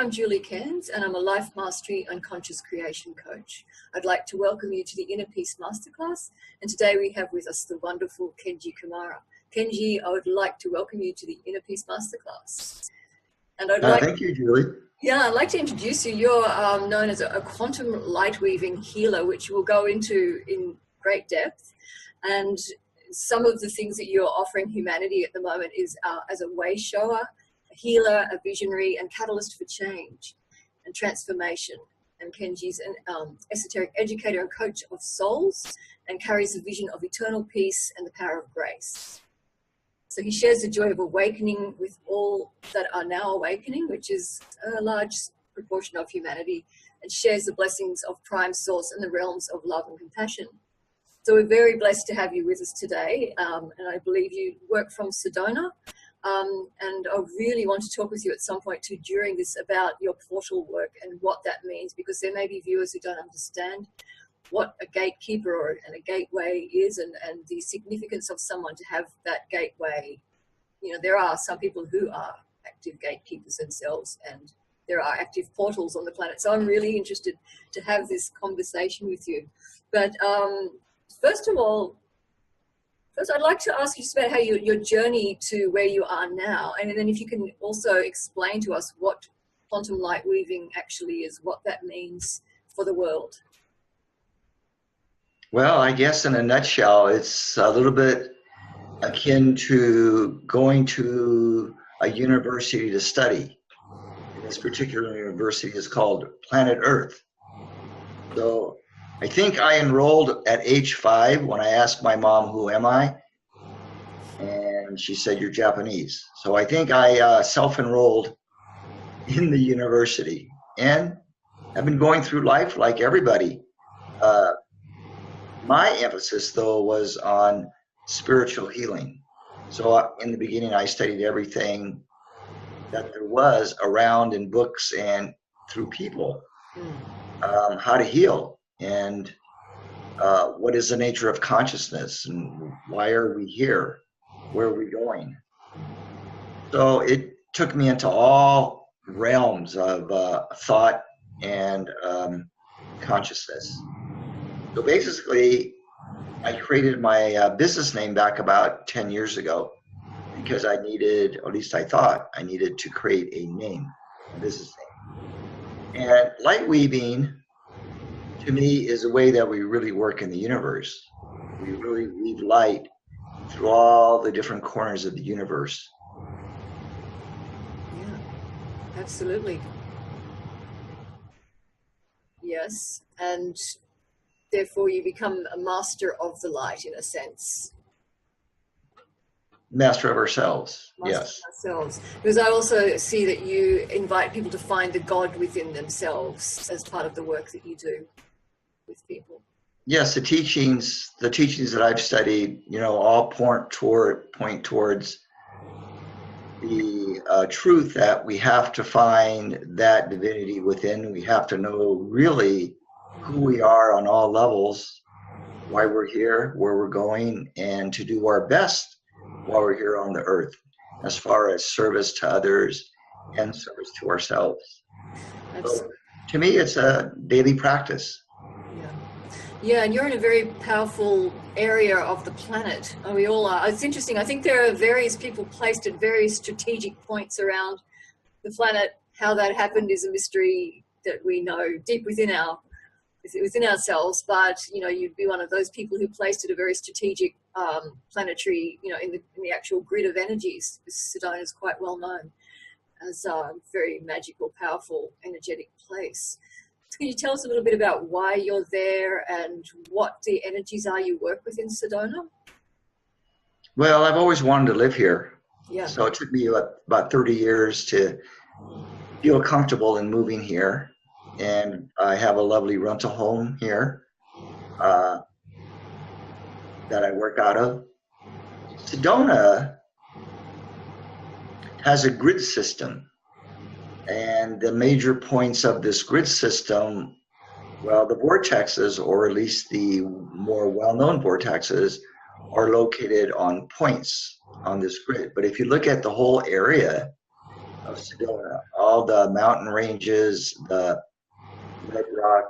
I'm Julie Cairnes, and I'm a Life Mastery and Conscious Creation Coach. I'd like to welcome you to the Inner Peace Masterclass, and today we have with us the wonderful Kenji Kumara. Kenji, I would like to welcome you to the Inner Peace Masterclass. And thank you, Julie. Yeah, I'd like to introduce you. You're known as a Quantum LightWeaving Healer, which we'll go into in great depth. And some of the things that you're offering humanity at the moment is as a way shower, a healer, a visionary, and catalyst for change and transformation. And Kenji's an esoteric educator and coach of souls and carries the vision of eternal peace and the power of grace. So he shares the joy of awakening with all that are now awakening, which is a large proportion of humanity, and shares the blessings of Prime Source and the realms of love and compassion. So we're very blessed to have you with us today, and I believe you work from Sedona, and I really want to talk with you at some point too during this about your portal work and what that means, because there may be viewers who don't understand what a gatekeeper and a gateway is, and the significance of someone to have that gateway. You know, there are some people who are active gatekeepers themselves, and there are active portals on the planet. So I'm really interested to have this conversation with you. But first of all, I'd like to ask you just about how your journey to where you are now, and then if you can also explain to us what quantum light weaving actually is, what that means for the world. Well, I guess in a nutshell, it's a little bit akin to going to a university to study. This particular university is called Planet Earth. So I think I enrolled at age 5 when I asked my mom, "Who am I?" And she said, "You're Japanese." So I think I self-enrolled in the university, and I've been going through life like everybody. My emphasis, though, was on spiritual healing. So in the beginning, I studied everything that there was around in books and through people, how to heal, and what is the nature of consciousness, and why are we here, where are we going. So it took me into all realms of thought and consciousness. So basically, I created my business name back about 10 years ago because I needed, or at least I thought I needed, to create a name, a business name. And light weaving, to me, is a way that we really work in the universe. We really weave light through all the different corners of the universe. Yeah, absolutely. Yes, and therefore you become a master of the light in a sense. Master of ourselves, yes. Ourselves. Because I also see that you invite people to find the God within themselves as part of the work that you do with people. Yes, the teachings that I've studied, you know, all point towards the truth that we have to find that divinity within. We have to know really who we are on all levels, why we're here, where we're going, and to do our best while we're here on the earth, as far as service to others and service to ourselves. So, to me, it's a daily practice. Yeah, and you're in a very powerful area of the planet, and we all are. It's interesting. I think there are various people placed at various strategic points around the planet. How that happened is a mystery that we know deep within ourselves, but you know, you'd be one of those people who placed at a very strategic planetary, you know, in the actual grid of energies. Sedona is quite well known as a very magical, powerful, energetic place. So can you tell us a little bit about why you're there and what the energies are you work with in Sedona? Well, I've always wanted to live here. Yeah. So it took me about 30 years to feel comfortable in moving here. And I have a lovely rental home here that I work out of. Sedona has a grid system. And the major points of this grid system, well, the vortexes, or at least the more well-known vortexes, are located on points on this grid. But if you look at the whole area, of Sedona. All the mountain ranges, the red rock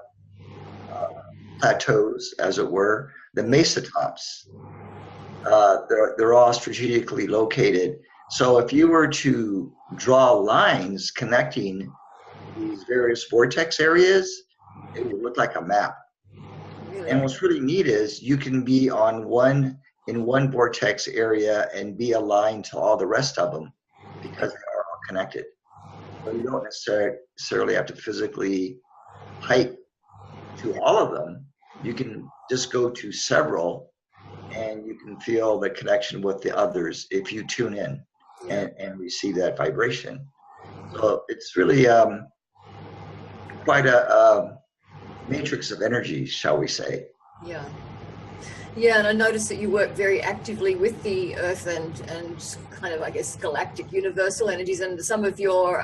plateaus, as it were, the mesa tops. They're all strategically located. So if you were to draw lines connecting these various vortex areas, it would look like a map. Really? And what's really neat is you can be in one vortex area and be aligned to all the rest of them because they are all connected. So you don't necessarily have to physically hike to all of them. You can just go to several and you can feel the connection with the others if you tune in and receive that vibration. So it's really quite a matrix of energy, shall we say. Yeah. Yeah, and I noticed that you work very actively with the Earth and kind of, I guess, galactic universal energies, and some of your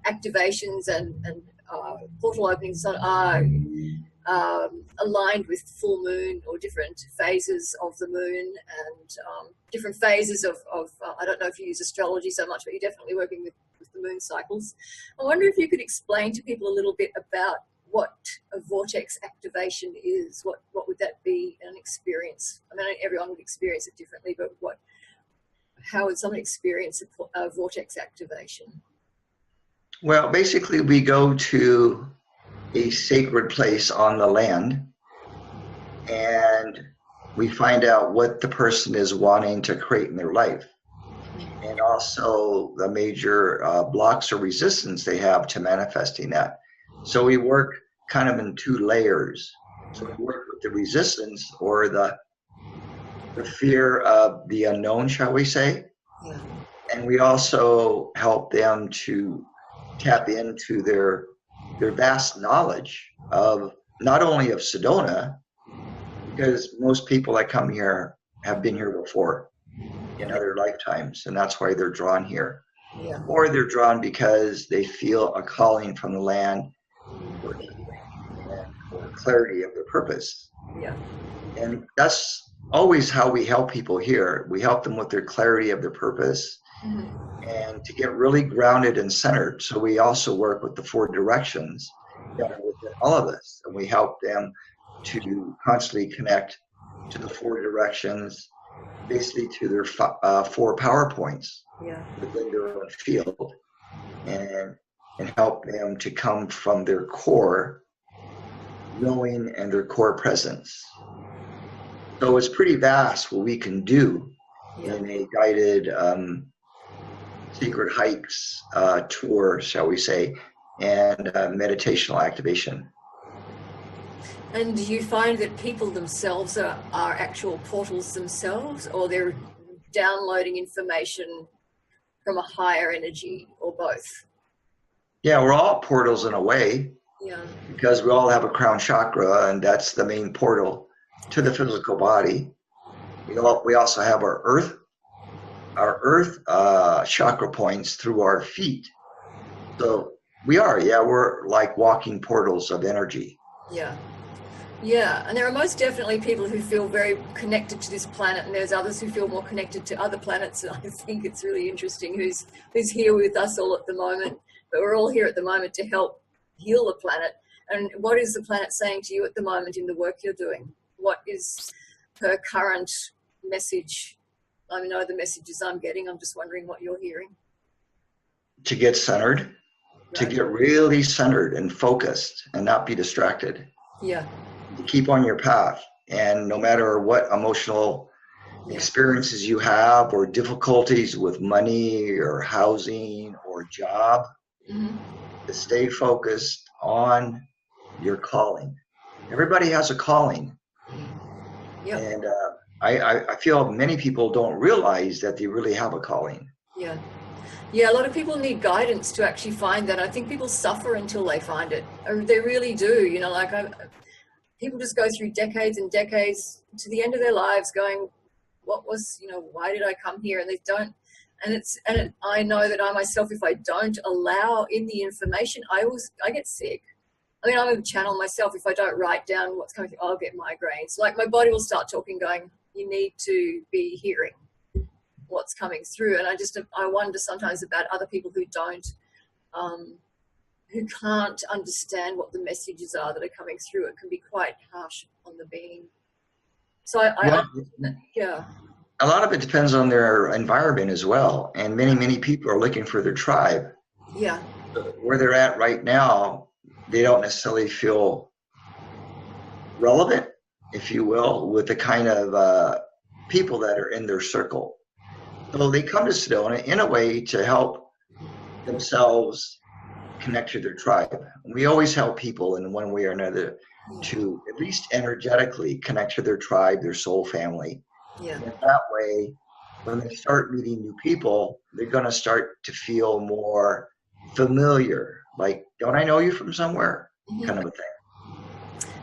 activations and portal openings are aligned with full moon or different phases of the moon and different phases of I don't know if you use astrology so much, but you're definitely working with the moon cycles. I wonder if you could explain to people a little bit about what a vortex activation is. What would that be an experience? I mean, everyone would experience it differently, but how would someone experience a vortex activation? Well, basically we go to a sacred place on the land and we find out what the person is wanting to create in their life, and also the major blocks or resistance they have to manifesting that. So we work kind of in two layers. So we work with the resistance or the fear of the unknown, shall we say. Yeah. And we also help them to tap into their vast knowledge of not only of Sedona, because most people that come here have been here before in other lifetimes, and that's why they're drawn here. Yeah. Or they're drawn because they feel a calling from the land for clarity of their purpose. Yeah. And that's always how we help people here. We help them with their clarity of their purpose and to get really grounded and centered. So we also work with the four directions that are within all of us, and we help them to constantly connect to the four directions, basically to their 4 power points within their own field, and help them to come from their core knowing and their core presence. So it's pretty vast what we can do in a guided secret hikes tour, shall we say, and meditational activation. And do you find that people themselves are actual portals themselves, or they're downloading information from a higher energy, or both? Yeah, we're all portals in a way. Yeah. Because we all have a crown chakra, and that's the main portal to the physical body. We also have our earth chakra points through our feet. So we're like walking portals of energy. Yeah. Yeah, and there are most definitely people who feel very connected to this planet, and there's others who feel more connected to other planets. And I think it's really interesting who's here with us all at the moment. But we're all here at the moment to help heal the planet. And what is the planet saying to you at the moment in the work you're doing? What is her current message? I know the messages I'm getting. I'm just wondering what you're hearing. To get centered, right. To get really centered and focused and not be distracted. Yeah. To keep on your path, and no matter what emotional experiences you have or difficulties with money or housing or job, to stay focused on your calling. Everybody has a calling. Yep. And I feel many people don't realize that they really have a calling. Yeah. Yeah, a lot of people need guidance to actually find that. I think people suffer until they find it. They really do. You know, like people just go through decades and decades to the end of their lives going, why did I come here? And they don't. And I know that I myself, if I don't allow in the information, I get sick. I mean, I'm a channel myself. If I don't write down what's coming through, I'll get migraines. Like my body will start talking, going, you need to be hearing. what's coming through. And I wonder sometimes about other people who don't, who can't understand what the messages are that are coming through. It can be quite harsh on the being. So yeah. A lot of it depends on their environment as well. And many people are looking for their tribe. Yeah. Where they're at right now, they don't necessarily feel relevant, if you will, with the kind of people that are in their circle. So they come to Sedona in a way to help themselves connect to their tribe. We always help people in one way or another to at least energetically connect to their tribe, their soul family. Yeah. And that way, when they start meeting new people, they're going to start to feel more familiar. Like, don't I know you from somewhere? Kind of a thing.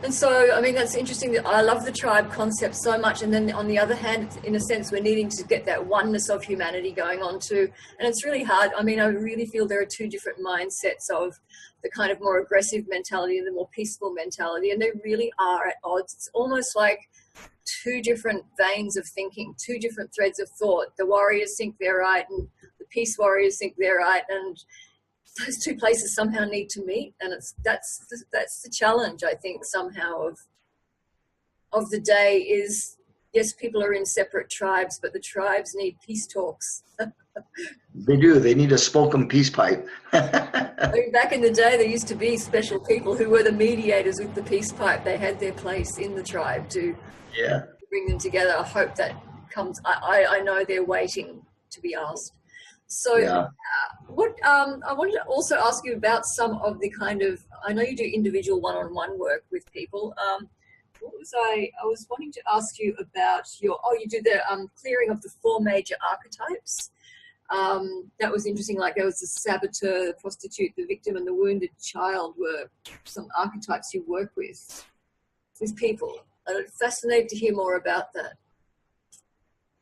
And so, I mean, that's interesting. I love the tribe concept so much. And then on the other hand, in a sense, we're needing to get that oneness of humanity going on too. And it's really hard. I mean, I really feel there are two different mindsets of the kind of more aggressive mentality and the more peaceful mentality. And they really are at odds. It's almost like two different veins of thinking, two different threads of thought. The warriors think they're right and the peace warriors think they're right. And those two places somehow need to meet, and that's the challenge, I think, somehow of the day is, yes, people are in separate tribes, but the tribes need peace talks. They do. They need a spoken peace pipe. I mean, back in the day, there used to be special people who were the mediators with the peace pipe. They had their place in the tribe to bring them together. I hope that comes. I know they're waiting to be asked. So what I wanted to also ask you about some of the kind of, I know you do individual one-on-one work with people. What was I was wanting to ask you about you do the clearing of the 4 major archetypes. That was interesting. Like there was the saboteur, the prostitute, the victim, and the wounded child were some archetypes you work with people. I'm fascinated to hear more about that.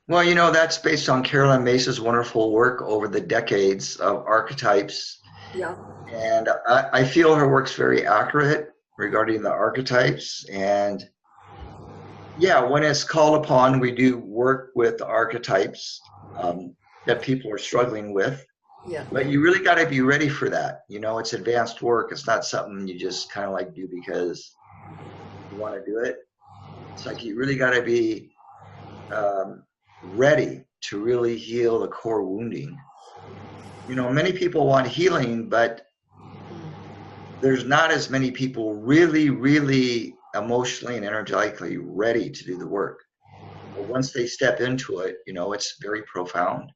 Well, you know, that's based on Carolyn Mace's wonderful work over the decades of archetypes. Yeah. And I feel her work's very accurate regarding the archetypes. And yeah, when it's called upon, we do work with the archetypes that people are struggling with. Yeah. But you really got to be ready for that. You know, it's advanced work. It's not something you just kind of like do because you want to do it. It's like you really got to be ready to really heal the core wounding. You know, many people want healing, but there's not as many people really emotionally and energetically ready to do the work. But once they step into it, you know, it's very profound.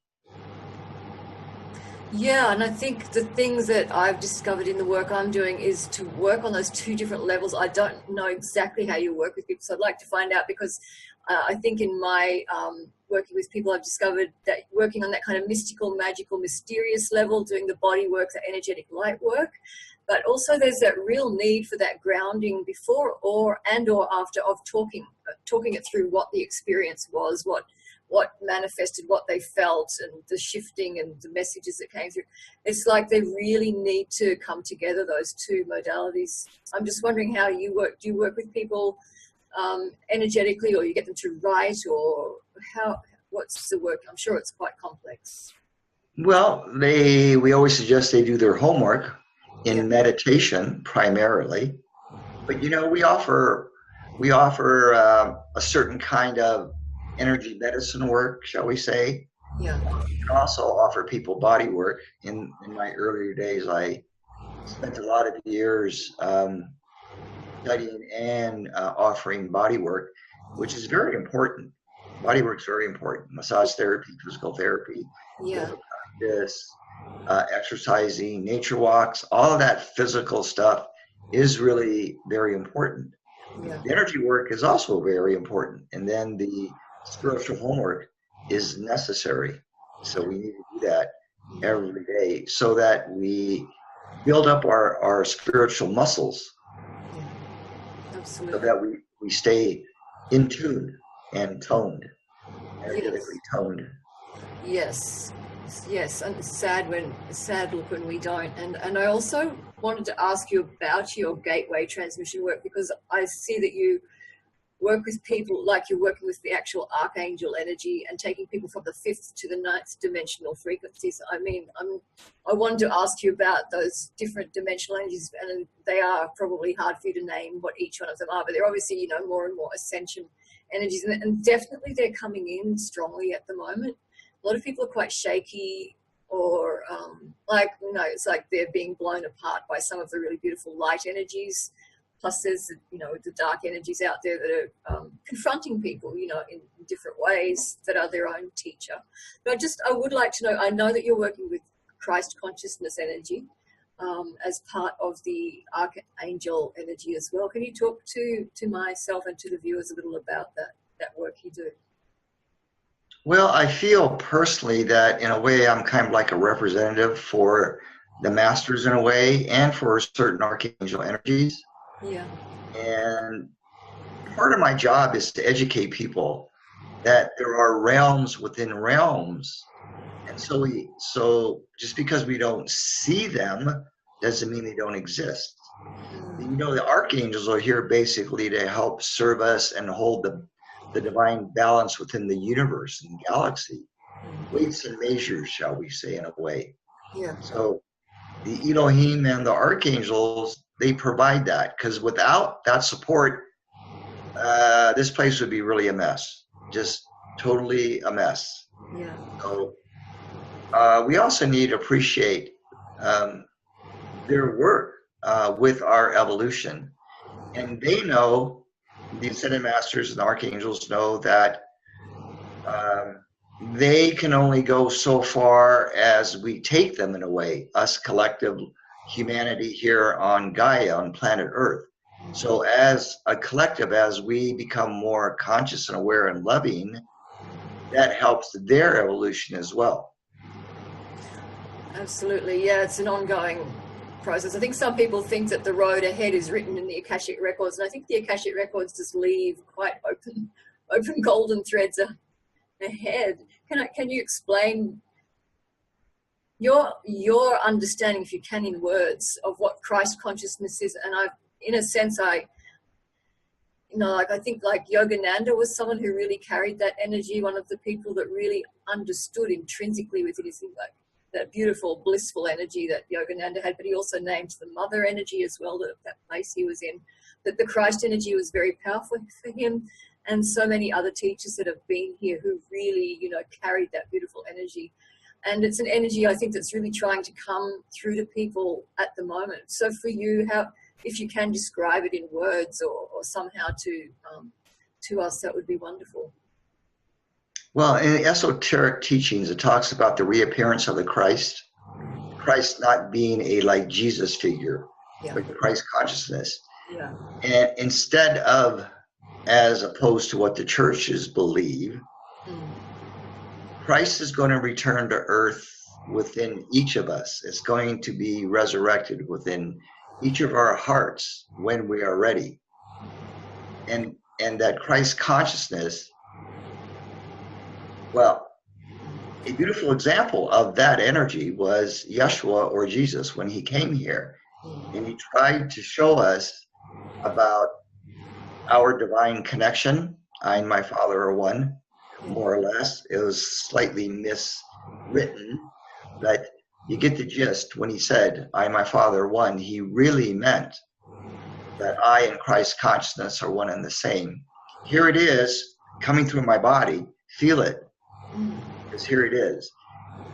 Yeah, and I think the things that I've discovered in the work I'm doing is to work on those 2 different levels. I don't know exactly how you work with people, so I'd like to find out, because I think in my working with people, I've discovered that working on that kind of mystical, magical, mysterious level, doing the body work, the energetic light work, but also there's that real need for that grounding before or after of talking it through what the experience was, what manifested, what they felt, and the shifting and the messages that came through. It's like they really need to come together, those 2 modalities. I'm just wondering how you work. Do you work with people energetically, or you get them to write, or what's the work? I'm sure it's quite complex. Well, we always suggest they do their homework in meditation primarily, but you know, we offer a certain kind of energy medicine work, shall we say. Yeah. We can also offer people body work. In my earlier days, I spent a lot of years studying and offering body work, which is very important. Body work is very important. Massage therapy, physical therapy, practice, exercising, nature walks, all of that physical stuff is really very important. Yeah. The energy work is also very important. And then the spiritual homework is necessary. So we need to do that every day so that we build up our spiritual muscles. Absolutely. So that we stay in tune and toned, energetically toned. Yes, and it's sad look when we don't. And I also wanted to ask you about your gateway transmission work, because I see that you work with people like you're working with the actual archangel energy and taking people from the 5th to the 9th dimensional frequencies. I mean, I wanted to ask you about those different dimensional energies, and they are probably hard for you to name what each one of them are, but they're obviously, you know, more and more ascension energies, and definitely they're coming in strongly at the moment. A lot of people are quite shaky, or like, you know, it's like they're being blown apart by some of the really beautiful light energies. Plus there's, you know, the dark energies out there that are confronting people, you know, in different ways, that are their own teacher. But I would like to know, I know that you're working with Christ consciousness energy as part of the archangel energy as well. Can you talk to myself and to the viewers a little about that work you do? Well, I feel personally that in a way I'm kind of like a representative for the masters in a way, and for certain archangel energies. Yeah. And part of my job is to educate people that there are realms within realms. And so just because we don't see them doesn't mean they don't exist. You know, the archangels are here basically to help serve us and hold the divine balance within the universe and galaxy. Weights and measures, shall we say, in a way. Yeah. So the Elohim and the archangels, they provide that, because without that support, this place would be really a mess, just totally a mess. Yeah. So we also need to appreciate their work with our evolution, and they know, the ascended masters and archangels know that they can only go so far as we take them, in a way, us collective humanity here on Gaia, on planet Earth. So as a collective, as we become more conscious and aware and loving, that helps their evolution as well. Absolutely. Yeah, it's an ongoing process. I think some people think that the road ahead is written in the Akashic records, and I think the Akashic records just leave quite open golden threads ahead. Can you explain your understanding, if you can, in words, of what Christ consciousness is? And in a sense, I think like Yogananda was someone who really carried that energy. One of the people that really understood intrinsically with it is like that beautiful, blissful energy that Yogananda had, but he also named the mother energy as well, that place he was in, that the Christ energy was very powerful for him, and so many other teachers that have been here who really, you know, carried that beautiful energy. And it's an energy, I think, that's really trying to come through to people at the moment. So for you, how, if you can describe it in words or somehow to us, that would be wonderful. Well, in the esoteric teachings, it talks about the reappearance of the Christ not being a like Jesus figure, Yeah. but Christ consciousness. Yeah. And instead of, as opposed to what the churches believe, Christ is going to return to earth within each of us. It's going to be resurrected within each of our hearts when we are ready. And that Christ consciousness, well, a beautiful example of that energy was Yeshua, or Jesus, when he came here. And he tried to show us about our divine connection. I and my Father are one, more or less. It was slightly miswritten, but you get the gist. When he said, I and my Father are one, he really meant that I and Christ consciousness are one and the same. Here it is, coming through my body. Feel it. Because here it is.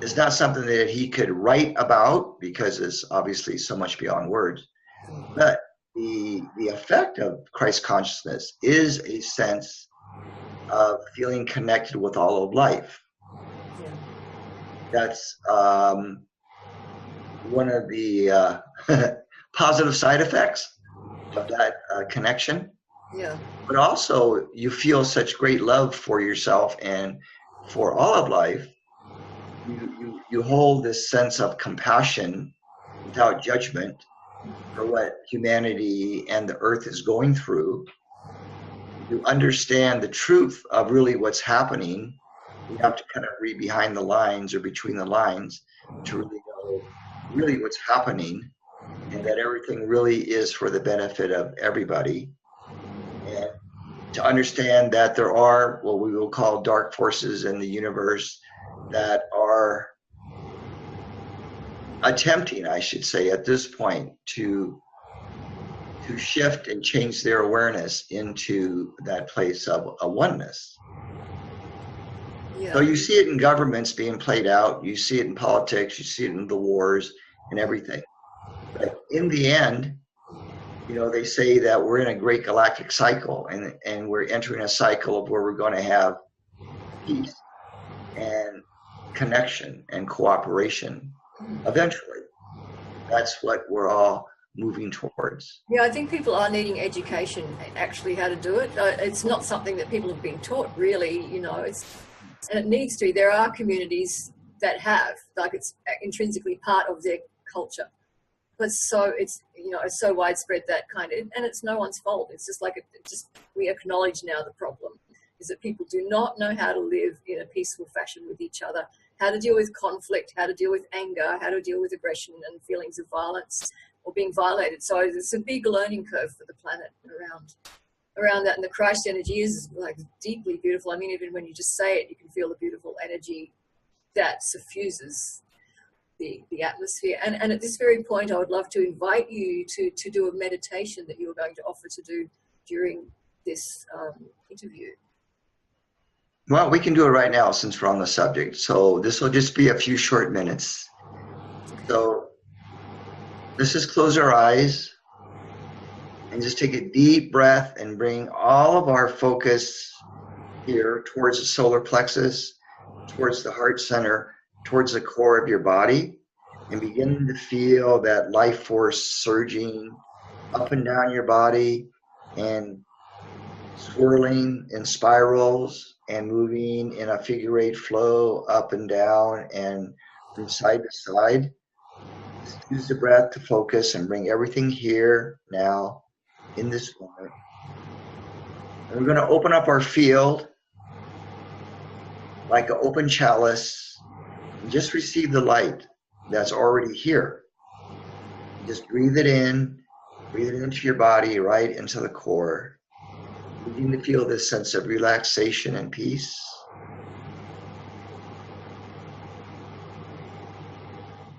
It's not something that he could write about, because it's obviously so much beyond words. But the effect of Christ consciousness is a sense of feeling connected with all of life. That's one of the positive side effects of that connection. Yeah. But also, you feel such great love for yourself and for all of life. You hold this sense of compassion without judgment for what humanity and the earth is going through. You understand the truth of really what's happening. You have to kind of read behind the lines or between the lines to really know really what's happening, and that everything really is for the benefit of everybody. And to understand that there are what we will call dark forces in the universe that are attempting, I should say, at this point, to shift and change their awareness into that place of a oneness. Yeah. So you see it in governments being played out, you see it in politics, you see it in the wars and everything. But in the end, you know, they say that we're in a great galactic cycle, and we're entering a cycle of where we're going to have peace and connection and cooperation eventually. That's what we're all moving towards. Yeah, I think people are needing education, actually, how to do it. It's not something that people have been taught, really, you know, and it needs to. There are communities that have, like, it's intrinsically part of their culture. But so it's, you know, it's so widespread, that kind of, and it's no one's fault. It's just like, we acknowledge now the problem is that people do not know how to live in a peaceful fashion with each other, how to deal with conflict, how to deal with anger, how to deal with aggression and feelings of violence or being violated. So it's a big learning curve for the planet around that. And the Christ energy is like deeply beautiful. I mean, even when you just say it, you can feel the beautiful energy that suffuses the atmosphere. And at this very point, I would love to invite you to do a meditation that you are going to offer to do during this interview. Well, we can do it right now since we're on the subject. So this will just be a few short minutes. So let's just close our eyes and just take a deep breath and bring all of our focus here towards the solar plexus, towards the heart center, towards the core of your body, and begin to feel that life force surging up and down your body and swirling in spirals and moving in a figure eight flow up and down and from side to side. Just use the breath to focus and bring everything here now in this moment. And we're going to open up our field like an open chalice and just receive the light that's already here. Just breathe it into your body, right into the core. Begin to feel this sense of relaxation and peace.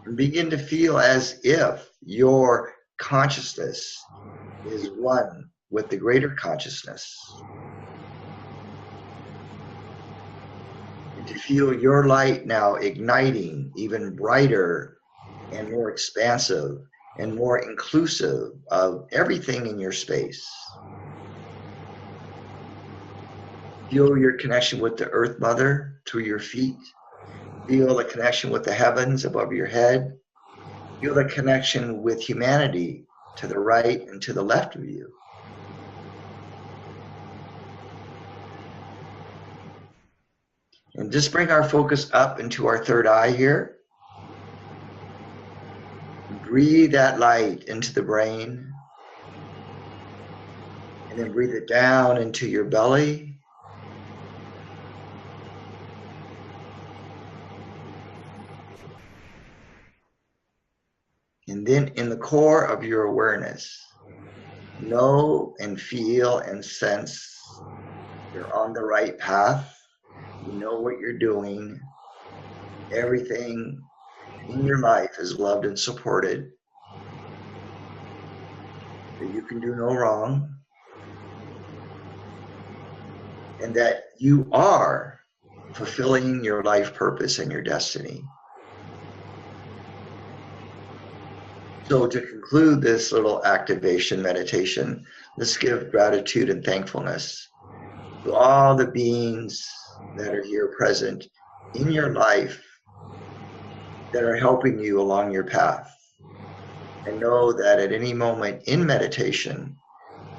And begin to feel as if your consciousness is one with the greater consciousness. And to feel your light now igniting even brighter and more expansive and more inclusive of everything in your space. Feel your connection with the Earth Mother through your feet. Feel the connection with the heavens above your head. Feel the connection with humanity to the right and to the left of you. And just bring our focus up into our third eye here. Breathe that light into the brain. And then breathe it down into your belly. And then in the core of your awareness, know and feel and sense you're on the right path. You know what you're doing. Everything in your life is loved and supported. That you can do no wrong. And that you are fulfilling your life purpose and your destiny. So to conclude this little activation meditation, let's give gratitude and thankfulness to all the beings that are here present in your life that are helping you along your path. And know that at any moment in meditation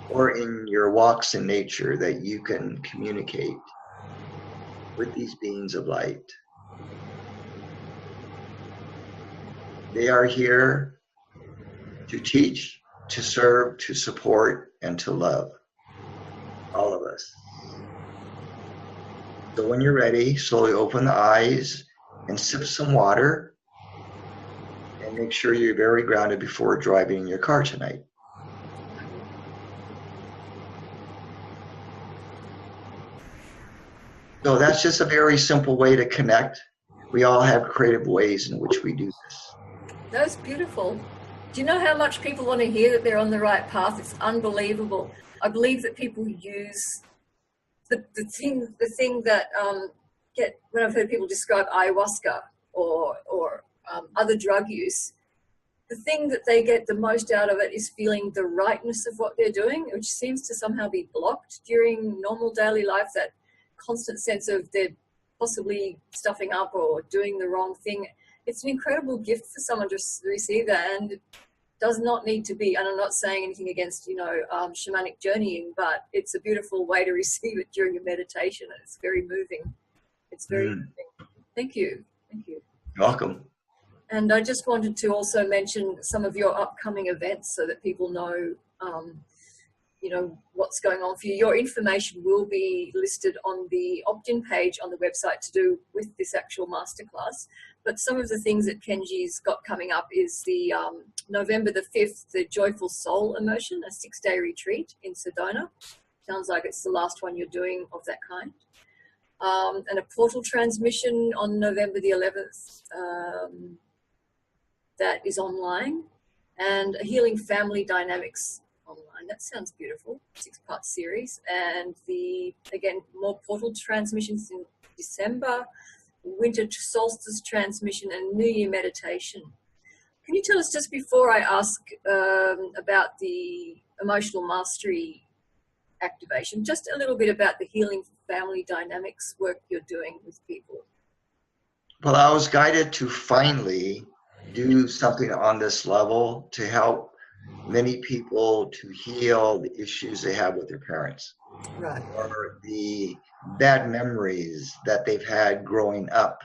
or in your walks in nature that you can communicate with these beings of light. They are here to teach, to serve, to support, and to love all of us. So when you're ready, slowly open the eyes and sip some water and make sure you're very grounded before driving in your car tonight. So that's just a very simple way to connect. We all have creative ways in which we do this. That's beautiful. Do you know how much people want to hear that they're on the right path? It's unbelievable. I believe that people use the thing that when I've heard people describe ayahuasca or other drug use, the thing that they get the most out of it is feeling the rightness of what they're doing, which seems to somehow be blocked during normal daily life, that constant sense of they're possibly stuffing up or doing the wrong thing. It's an incredible gift for someone to receive that, and it does not need to be, and I'm not saying anything against, shamanic journeying, but it's a beautiful way to receive it during your meditation, and it's very moving. It's very moving. Thank you. Thank you. You're welcome. And I just wanted to also mention some of your upcoming events so that people know, what's going on for you. Your information will be listed on the opt-in page on the website to do with this actual masterclass. But some of the things that Kenji's got coming up is the November the 5th, the Joyful Soul Immersion, a 6-day retreat in Sedona. Sounds like it's the last one you're doing of that kind. And a portal transmission on November the 11th. That is online, and a Healing Family Dynamics online. That sounds beautiful. 6-part series, and again more portal transmissions in December, winter solstice transmission, and New Year meditation. Can you tell us, just before I ask about the emotional mastery activation, just a little bit about the Healing Family Dynamics work you're doing with people? Well, I was guided to finally do something on this level to help many people to heal the issues they have with their parents, right, or the bad memories that they've had growing up,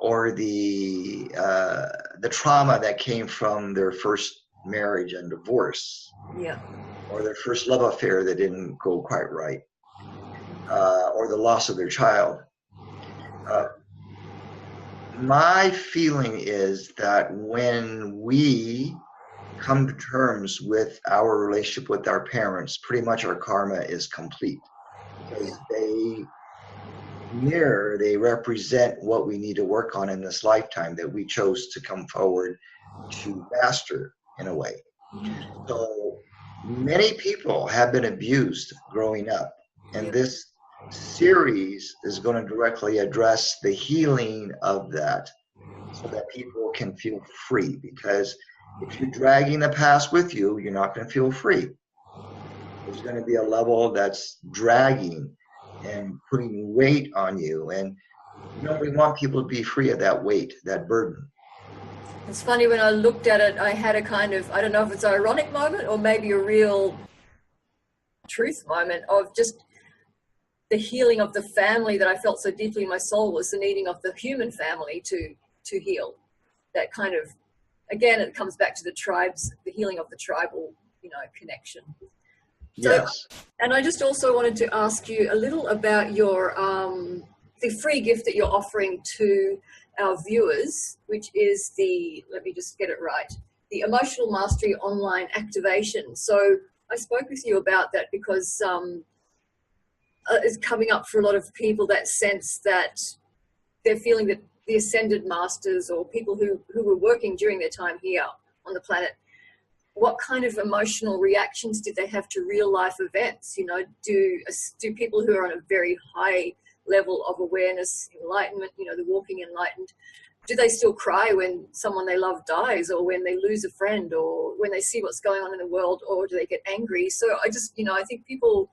or the trauma that came from their first marriage and divorce, or their first love affair that didn't go quite right, or the loss of their child. My feeling is that when we come to terms with our relationship with our parents, pretty much our karma is complete, because they represent what we need to work on in this lifetime that we chose to come forward to master in a way. So many people have been abused growing up, and this series is going to directly address the healing of that, so that people can feel free. Because if you're dragging the past with you, you're not going to feel free. There's going to be a level that's dragging and putting weight on you, and we want people to be free of that weight, that burden. It's funny, when I looked at it, I had a kind of, I don't know if it's an ironic moment or maybe a real truth moment of just the healing of the family that I felt so deeply in my soul was the needing of the human family to heal. That kind of, again, it comes back to the tribes, the healing of the tribal, connection. Yes. So, and I just also wanted to ask you a little about your, the free gift that you're offering to our viewers, which is let me just get it right, the Emotional Mastery Online Activation. So I spoke with you about that because is coming up for a lot of people, that sense that they're feeling that the ascended masters or people who were working during their time here on the planet, what kind of emotional reactions did they have to real life events? Do people who are on a very high level of awareness, enlightenment, the walking enlightened, do they still cry when someone they love dies, or when they lose a friend, or when they see what's going on in the world, or do they get angry? So I just, I think people,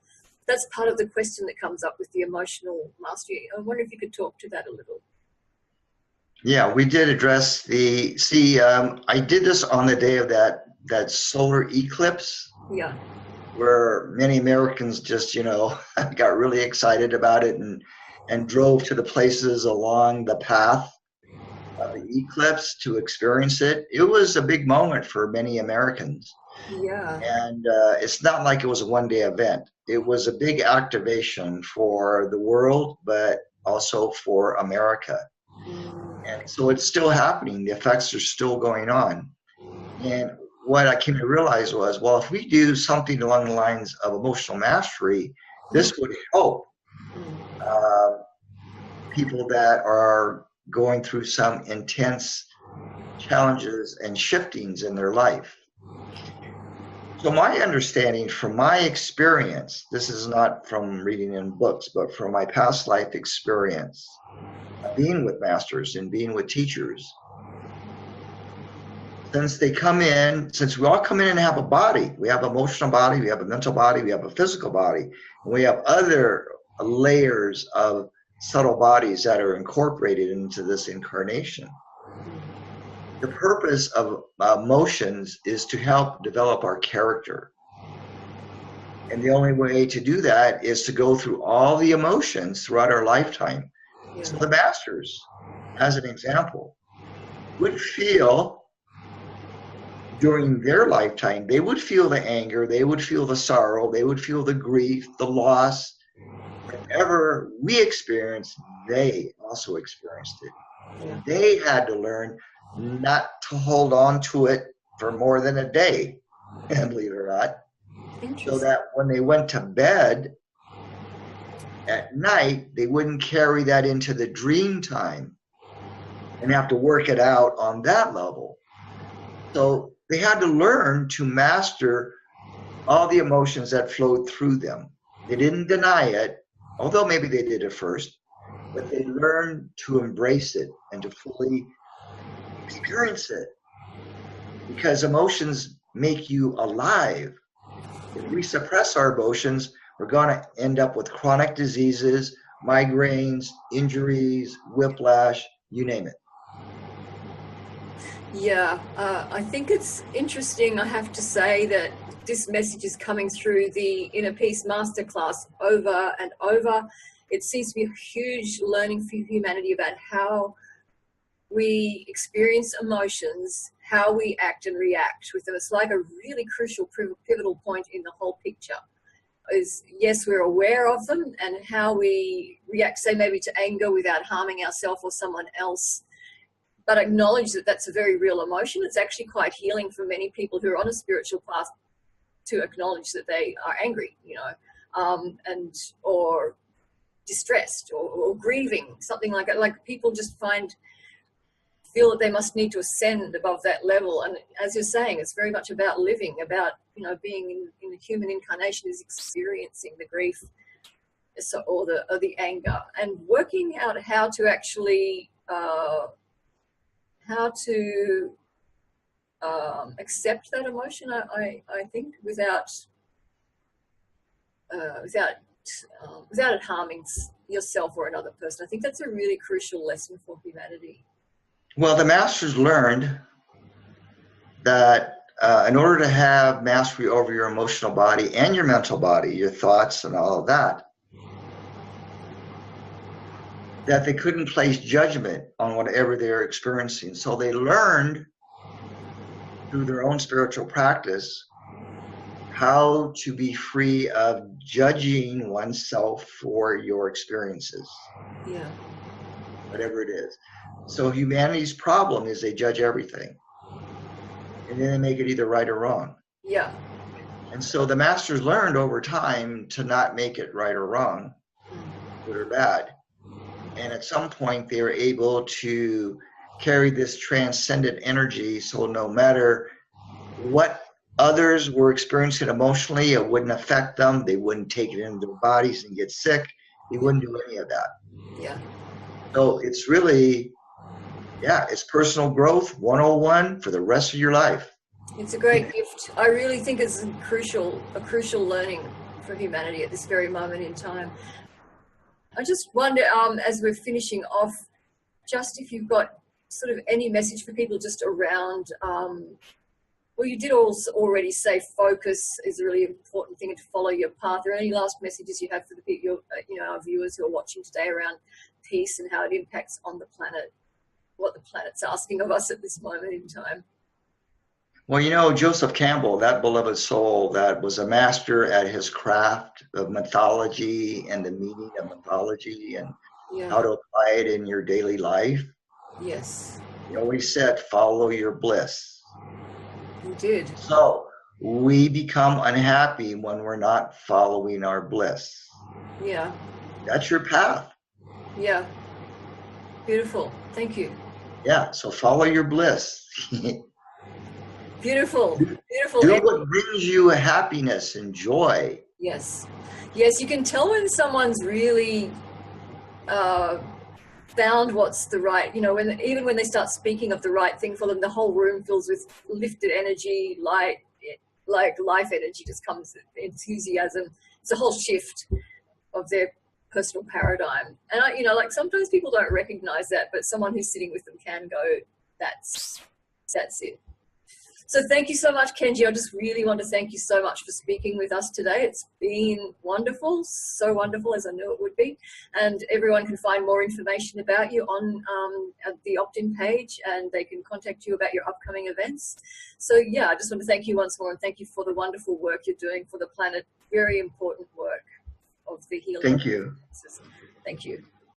that's part of the question that comes up with the emotional mastery. I wonder if you could talk to that a little. Yeah, we did address I did this on the day of that solar eclipse. Yeah. Where many Americans just, got really excited about it and drove to the places along the path of the eclipse to experience it. It was a big moment for many Americans. Yeah. And it's not like it was a one-day event. It was a big activation for the world, but also for America. And so it's still happening. The effects are still going on. And what I came to realize was, well, if we do something along the lines of emotional mastery, this would help people that are going through some intense challenges and shiftings in their life. So my understanding from my experience, this is not from reading in books, but from my past life experience, being with masters and being with teachers, since we all come in and have a body, we have an emotional body, we have a mental body, we have a physical body, and we have other layers of subtle bodies that are incorporated into this incarnation. The purpose of emotions is to help develop our character. And the only way to do that is to go through all the emotions throughout our lifetime. Yeah. So the masters, as an example, would feel during their lifetime, they would feel the anger, they would feel the sorrow, they would feel the grief, the loss. Whatever we experienced, they also experienced it. Yeah. They had to learn not to hold on to it for more than a day, and believe it or not, so that when they went to bed at night, they wouldn't carry that into the dream time and have to work it out on that level. So they had to learn to master all the emotions that flowed through them. They didn't deny it, although maybe they did at first, but they learned to embrace it and to fully experience it, because emotions make you alive. If we suppress our emotions, we're going to end up with chronic diseases, migraines, injuries, whiplash, you name it. Yeah, I think it's interesting, I have to say, that this message is coming through the Inner Peace Masterclass over and over. It seems to be a huge learning for humanity about how we experience emotions, how we act and react with them. It's like a really crucial, pivotal point in the whole picture. Is, yes, we're aware of them and how we react, say maybe to anger without harming ourselves or someone else, but acknowledge that that's a very real emotion. It's actually quite healing for many people who are on a spiritual path to acknowledge that they are angry, you know, or distressed or grieving, something like that. Like people just feel that they must need to ascend above that level. And as you're saying, it's very much about living, about, you know, being in the human incarnation is experiencing the grief or the anger, and working out how to actually accept that emotion, I think, without it harming yourself or another person. I think that's a really crucial lesson for humanity. Well, the masters learned that in order to have mastery over your emotional body and your mental body, your thoughts and all of that, that they couldn't place judgment on whatever they're experiencing. So they learned through their own spiritual practice how to be free of judging oneself for your experiences. Yeah. Whatever it is. So humanity's problem is they judge everything, and then they make it either right or wrong. Yeah. And so the masters learned over time to not make it right or wrong, good or bad. And at some point they were able to carry this transcendent energy, so no matter what others were experiencing emotionally, it wouldn't affect them. They wouldn't take it into their bodies and get sick. They wouldn't do any of that. Yeah. So it's really, it's personal growth 101 for the rest of your life. It's a great gift. I really think it's a crucial learning for humanity at this very moment in time. I just wonder, as we're finishing off, just if you've got sort of any message for people just around, well, you did also already say focus is a really important thing, to follow your path. Are there any last messages you have for the people, our viewers who are watching today around peace and how it impacts on the planet, what the planet's asking of us at this moment in time? Well, Joseph Campbell, that beloved soul that was a master at his craft of mythology and the meaning of mythology and how to apply it in your daily life. Yes. He always said, follow your bliss. He did. So we become unhappy when we're not following our bliss. Yeah. That's your path. Yeah. Beautiful. Thank you. Yeah, so follow your bliss. Beautiful. Beautiful. Do what brings you happiness and joy. Yes. Yes, you can tell when someone's really found what's the right, you know, even when they start speaking of the right thing for them, the whole room fills with lifted energy, light, like life energy just comes, enthusiasm. It's a whole shift of their personal paradigm. And you know, like sometimes people don't recognize that, but someone who's sitting with them can go, that's it. So thank you so much, Kenji. I just really want to thank you so much for speaking with us today. It's been wonderful, so wonderful, as I knew it would be. And everyone can find more information about you on the opt-in page, and they can contact you about your upcoming events. So yeah, I just want to thank you once more, and thank you for the wonderful work you're doing for the planet. Very important work of the healing. Thank you. Thank you.